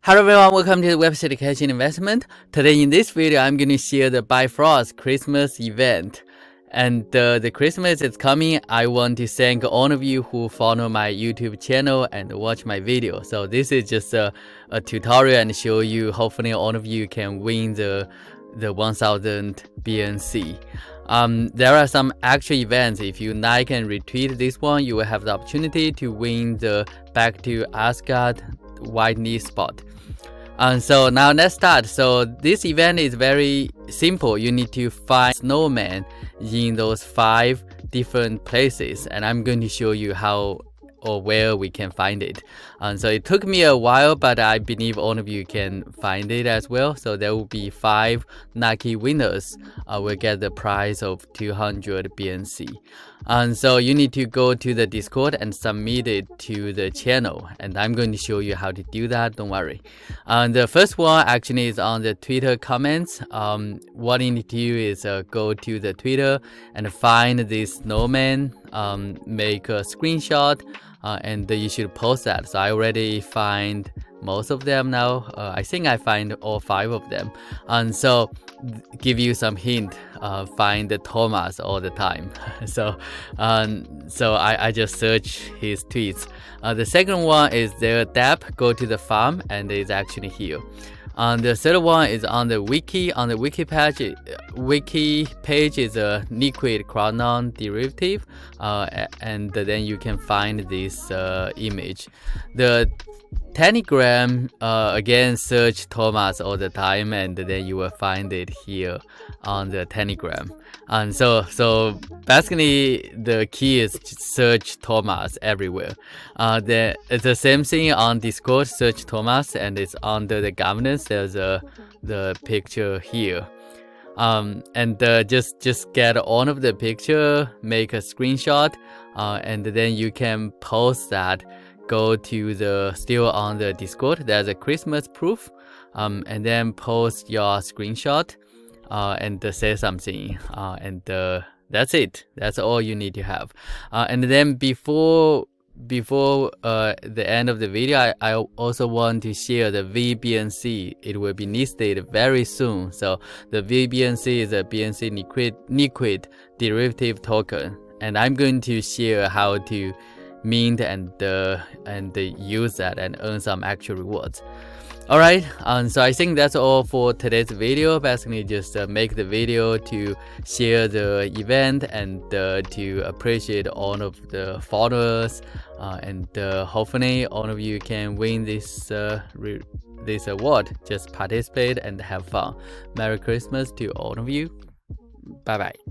Hello everyone, welcome to the website Cash in Investment. Today in this video, I'm going to share the Bifrost Christmas event. And the Christmas is coming. I want to thank all of you who follow my YouTube channel and watch my video. So this is just a tutorial and show you, hopefully all of you can win the 1000 BNC. There are some actual events. If you like and retweet this one, you will have the opportunity to win the Back to Asgard Whitney spot. So now let's start. So this event is very simple. You need to find snowman in those 5 different places, and I'm going to show you how or where we can find it. So it took me a while, but I believe all of you can find it as well. So there will be 5 lucky winners will get the prize of 200 BNC. And so you need to go to the Discord and submit it to the channel, and I'm going to show you how to do that, don't worry. The first one actually is on the Twitter comments. What you need to do is go to the Twitter and find this snowman, make a screenshot, and you should post that. So I already find most of them now. I think I find all 5 of them. And so give you some hint, find Thomas all the time. So I just search his tweets. The second one is the DEP, go to the farm, and it's actually here. The third one is on the wiki. On the wiki page is a liquid Cardano derivative, and then you can find this image. The Telegram, again, search Thomas all the time, and then you will find it here on the Telegram. And so basically the key is search Thomas everywhere. It's the same thing on Discord, search Thomas, and it's under the governance. There's the picture here. And just get all of the picture, make a screenshot, and then you can post that. Go to still on the Discord, there's a Christmas proof, and then post your screenshot, and say something, and that's it. That's all you need to have. And then before the end of the video, I also want to share the VBNC. It will be listed very soon. So the VBNC is a BNC liquid derivative token, and I'm going to share how to mint and use that and earn some actual rewards. Alright, so I think that's all for today's video. Basically just make the video to share the event and to appreciate all of the followers, and hopefully all of you can win this award. Just participate and have fun. Merry Christmas to all of you. Bye bye.